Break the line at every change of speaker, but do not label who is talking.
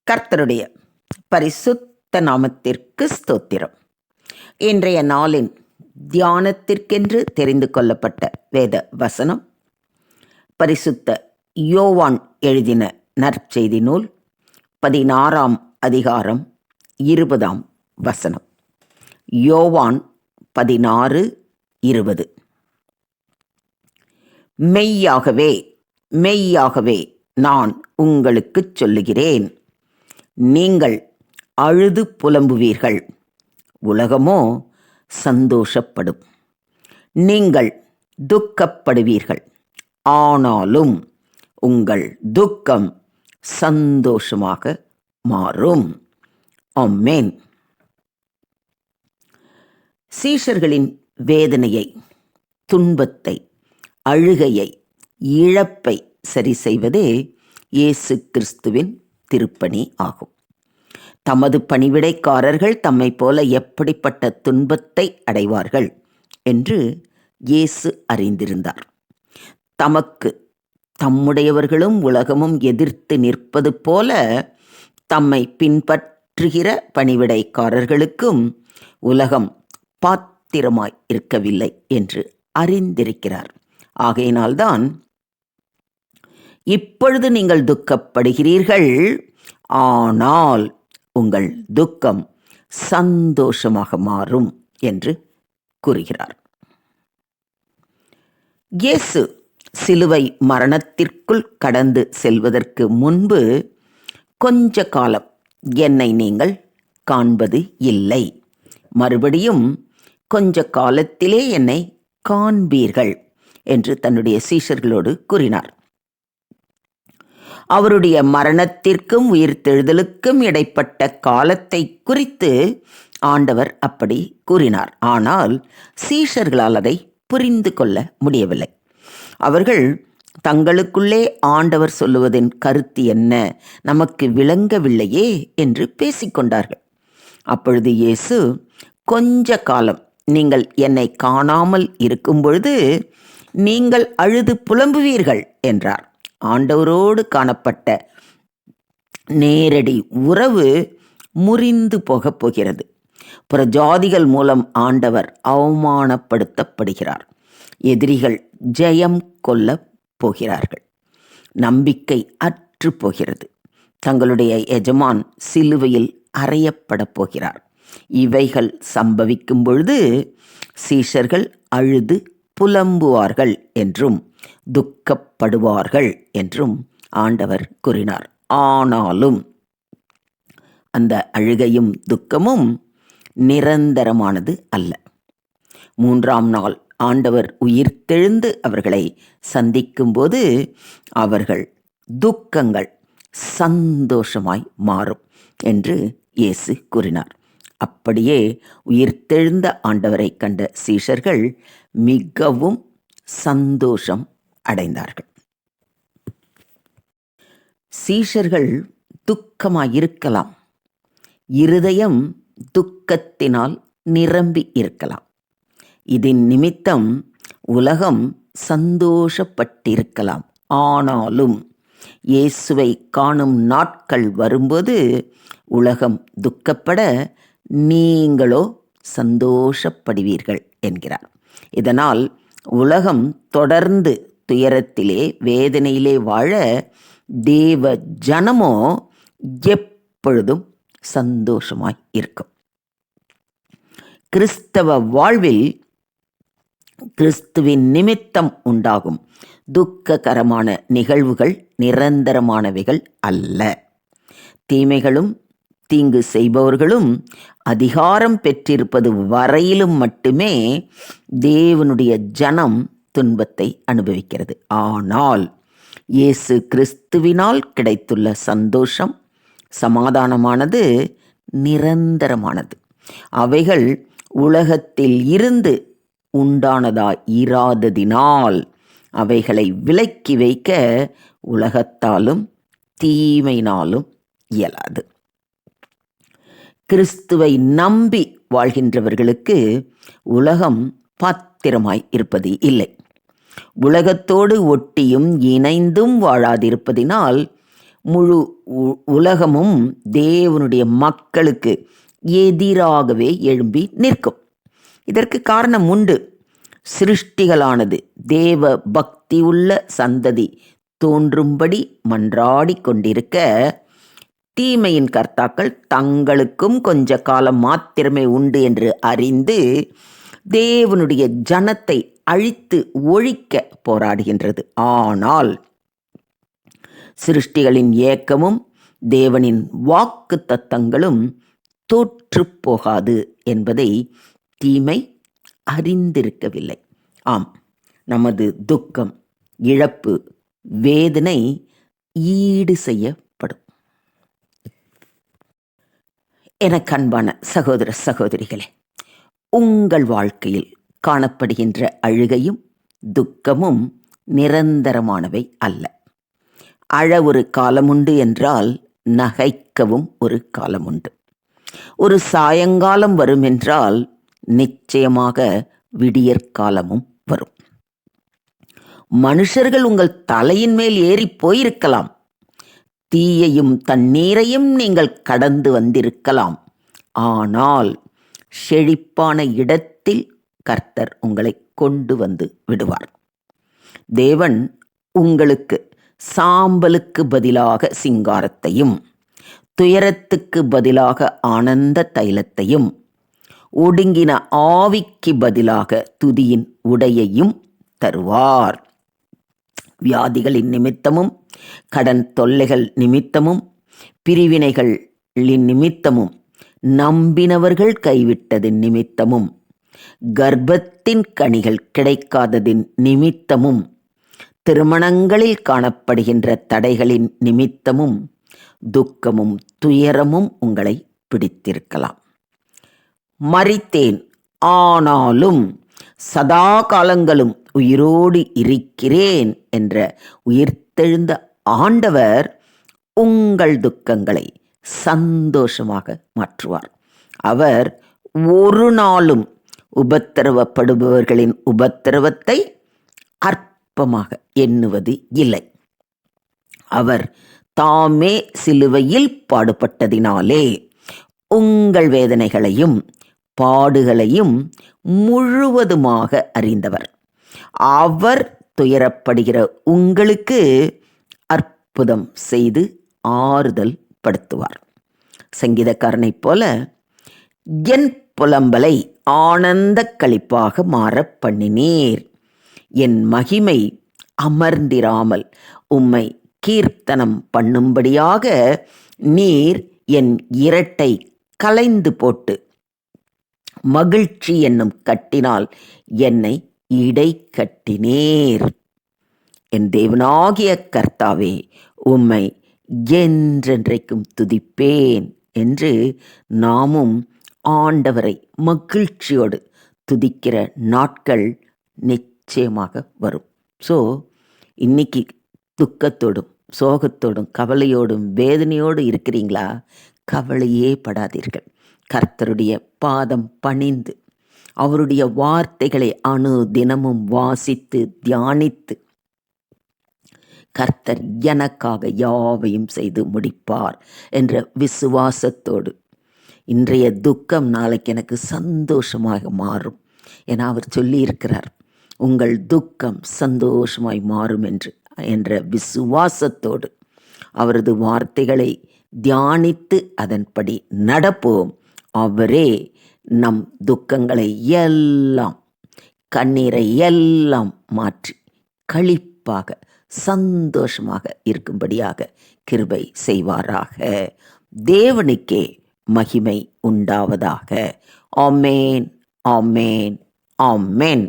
கர்த்தருடைய பரிசுத்த நாமத்திற்கு ஸ்தோத்திரம். இன்றைய நாளின் தியானத்திற்கென்று தெரிந்து கொள்ளப்பட்ட வேத வசனம் பரிசுத்த யோவான் எழுதின நற்செய்தி நூல் 16ஆம் அதிகாரம் 20ஆம் வசனம். யோவான் 16:20. மெய்யாகவே மெய்யாகவே நான் உங்களுக்குச் சொல்லுகிறேன், நீங்கள் அழுது புலம்புவீர்கள், உலகமோ சந்தோஷப்படும். நீங்கள் துக்கப்படுவீர்கள், ஆனாலும் உங்கள் துக்கம் சந்தோஷமாக மாறும். ஆமென். சீஷர்களின் வேதனையை, துன்பத்தை, அழுகையை, இழப்பை சரி செய்வதே இயேசு கிறிஸ்துவின் திருப்பணி ஆகும். தமது பணிவிடைக்காரர்கள் தம்மை போல எப்படிப்பட்ட துன்பத்தை அடைவார்கள் என்று இயேசு அறிந்திருந்தார். தமக்கு தம்முடையவர்களும் உலகமும் எதிர்த்து நிற்பது போல தம்மை பின்பற்றுகிற பணிவிடைக்காரர்களுக்கும் உலகம் பாத்திரமாய் இருக்கவில்லை என்று அறிந்திருக்கிறார். ஆகையினால்தான் இப்பொழுது நீங்கள் துக்கப்படுகிறீர்கள், ஆனால் உங்கள் துக்கம் சந்தோஷமாக மாறும் என்று கூறுகிறார். இயேசு சிலுவை மரணத்திற்குள் கடந்து செல்வதற்கு முன்பு கொஞ்ச காலம் என்னை நீங்கள் காண்பது இல்லை, மறுபடியும் கொஞ்ச காலத்திலே என்னை காண்பீர்கள் என்று தன்னுடைய சீஷர்களோடு கூறினார். அவருடைய மரணத்திற்கும் உயிர்த்தெழுதலுக்கும் இடைப்பட்ட காலத்தை குறித்து ஆண்டவர் அப்படி கூறினார். ஆனால் சீஷர்களால் அதை புரிந்து கொள்ள முடியவில்லை. அவர்கள் தங்களுக்குள்ளே ஆண்டவர் சொல்லுவதின் கருத்து என்ன, நமக்கு விளங்கவில்லையே என்று பேசிக்கொண்டார்கள். அப்பொழுது இயேசு, கொஞ்ச காலம் நீங்கள் என்னை காணாமல் இருக்கும் பொழுது நீங்கள் அழுது புலம்புவீர்கள் என்றார். ஆண்டவரோடு காணப்பட்ட நேரடி உறவு முறிந்து போகப் போகிறது. புறஜாதிகள் மூலம் ஆண்டவர் அவமானப்படுத்தப்படுகிறார். எதிரிகள் ஜெயம் கொள்ளப் போகிறார்கள். நம்பிக்கை அற்று போகிறது. தங்களுடைய எஜமான் சிலுவையில் அறையப்பட போகிறார். இவைகள் சம்பவிக்கும் பொழுது சீஷர்கள் அழுது புலம்புவார்கள் என்றும் துக்கப்படுவார்கள் என்றும் ஆண்டவர் கூறினார். ஆனாலும் அந்த அழுகையும் துக்கமும் நிரந்தரமானது அல்ல. 3ஆம் நாள் ஆண்டவர் உயிர்த்தெழுந்து அவர்களை சந்திக்கும்போது அவர்கள் துக்கங்கள் சந்தோஷமாய் மாறும் என்று இயேசு கூறினார். அப்படியே உயிர்த்தெழுந்த ஆண்டவரை கண்ட சீஷர்கள் மிகவும் சந்தோஷம் அடைந்தார்கள். சீஷர்கள் துக்கமாயிருக்கலாம், இருதயம் துக்கத்தினால் நிரம்பி இருக்கலாம். இதன் நிமித்தம் உலகம் சந்தோஷப்பட்டிருக்கலாம். ஆனாலும் இயேசுவை காணும் நாட்கள் வரும்போது உலகம் துக்கப்பட, நீங்களோ சந்தோஷப்படுவீர்கள் என்கிறார். இதனால் உலகம் தொடர்ந்து துயரத்திலே வேதனையிலே வாழ, தேவ ஜனமோ எப்பொழுதும் சந்தோஷமாய் இருக்கும். கிறிஸ்தவ வாழ்வில் கிறிஸ்துவின் நிமித்தம் உண்டாகும் துக்ககரமான நிகழ்வுகள் நிரந்தரமானவைகள் அல்ல. தீமைகளும் தீங்கு செய்பவர்களும் அதிகாரம் பெற்றிருப்பது வரையிலும் மட்டுமே தேவனுடைய ஜனம் துன்பத்தை அனுபவிக்கிறது. ஆனால் இயேசு கிறிஸ்துவினால் கிடைத்துள்ள சந்தோஷம், சமாதானமானது நிரந்தரமானது. அவைகள் உலகத்தில் இருந்து உண்டானதாயிராததினால் அவைகளை விலக்கி வைக்க உலகத்தாலும் தீமையினாலும் இயலாது. கிறிஸ்துவை நம்பி வாழ்கின்றவர்களுக்கு உலகம் பாத்திரமாய் இருப்பது இல்லை. உலகத்தோடு ஒட்டியும் இணைந்தும் வாழாதிருப்பதினால் முழு உலகமும் தேவனுடைய மக்களுக்கு எதிராகவே எழும்பி நிற்கும். இதற்கு காரணம் உண்டு. சிருஷ்டிகளானது தேவ பக்தி உள்ள சந்ததி தோன்றும்படி மன்றாடி கொண்டிருக்க, தீமையின் கர்த்தாக்கள் தங்களுக்கும் கொஞ்ச காலம் மாத்திரமே உண்டு என்று அறிந்து தேவனுடைய ஜனத்தை அழித்து ஒழிக்க போராடுகின்றது. ஆனால் சிருஷ்டிகளின் ஏக்கமும் தேவனின் வாக்கு தத்தங்களும் தோற்று போகாது என்பதை தீமை அறிந்திருக்கவில்லை. ஆம், நமது துக்கம், இழப்பு, வேதனை ஈடு செய்யப்படும். எனக்கு அன்பான சகோதர சகோதரிகளே, உங்கள் வாழ்க்கையில் காணப்படுகின்ற அழுகையும் துக்கமும் நிரந்தரமானவை அல்ல. அழ ஒரு காலமுண்டு என்றால் நகைக்கவும் ஒரு காலமுண்டு. ஒரு சாயங்காலம் வரும் என்றால் நிச்சயமாக விடியற்காலமும் வரும். மனுஷர்கள் உங்கள் தலையின் மேல் ஏறி போயிருக்கலாம். தீயையும் தண்ணீரையும் நீங்கள் கடந்து வந்திருக்கலாம். ஆனால் செழிப்பான இடத்தில் கர்த்தர் உங்களை கொண்டு வந்து விடுவார். தேவன் உங்களுக்கு சாம்பலுக்கு பதிலாக சிங்காரத்தையும், துயரத்துக்கு பதிலாக ஆனந்த தைலத்தையும், ஒடுங்கின ஆவிக்கு பதிலாக துதியின் உடையையும் தருவார். வியாதிகளின் நிமித்தமும், கடன் தொல்லைகள் நிமித்தமும், பிரிவினைகளின் நிமித்தமும், நம்பினவர்கள் கைவிட்டதின் நிமித்தமும், கர்ப்பத்தின் கனிகள் கிடைக்காததின் நிமித்தமும், திருமணங்களில் காணப்படுகின்ற தடைகளின் நிமித்தமும் துக்கமும் துயரமும் உங்களை பிடித்திருக்கலாம். மரித்தேன், ஆனாலும் சதா காலங்களும் உயிரோடு இருக்கிறேன் என்ற உயிர்த்தெழுந்த ஆண்டவர் உங்கள் துக்கங்களை சந்தோஷமாக மாற்றுவார். அவர் ஒரு நாளும் உபத்திரவப்படுபவர்களின் உபத்திரவத்தை அற்பமாக எண்ணுவது இல்லை. அவர் தாமே சிலுவையில் பாடுபட்டதினாலே உங்கள் வேதனைகளையும் பாடுகளையும் முழுவதுமாக அறிந்தவர். அவர் துயரப்படுகிற உங்களுக்கு அற்புதம் செய்து ஆறுதல் படுத்துவார். சங்கீதக்காரனைப் போல என் புலம்பலை ஆனந்த களிப்பாக மாற பண்ணினீர், என் மகிமை அமர்ந்திராமல் உம்மை கீர்த்தனம் பண்ணும்படியாக நீர் என் இரட்டை கலைந்து போட்டு மகிழ்ச்சி என்னும் கட்டினால் என்னை இடை கட்டினீர். என் தேவனாகிய கர்த்தாவே, உம்மை என்றென்றைக்கும் துதிப்பேன் என்று நாமும் ஆண்டவரை மகிழ்ச்சியோடு துதிக்கிற நாட்கள் நிச்சயமாக வரும். ஸோ இன்னைக்கு துக்கத்தோடும் சோகத்தோடும் கவலையோடும் வேதனையோடு இருக்கிறீங்களா? கவலையே படாதீர்கள். கர்த்தருடைய பாதம் பணிந்து அவருடைய வார்த்தைகளை அணு தினமும் வாசித்து தியானித்து கர்த்தர் எனக்காக யாவையும் செய்து முடிப்பார் என்ற விசுவாசத்தோடு இன்றைய துக்கம் நாளைக்கு எனக்கு சந்தோஷமாக மாறும் என அவர் சொல்லியிருக்கிறார். உங்கள் துக்கம் சந்தோஷமாய் மாறும் என்ற விசுவாசத்தோடு அவரது வார்த்தைகளை தியானித்து அதன்படி நடப்போம். அவரே நம் துக்கங்களை எல்லாம், கண்ணீரை எல்லாம் மாற்றி களிப்பாக சந்தோஷமாக இருக்கும்படியாக கிருபை செய்வாராக. தேவனுக்கே மகிமை உண்டாவதாக. ஆமேன், ஆமேன், ஆமேன்.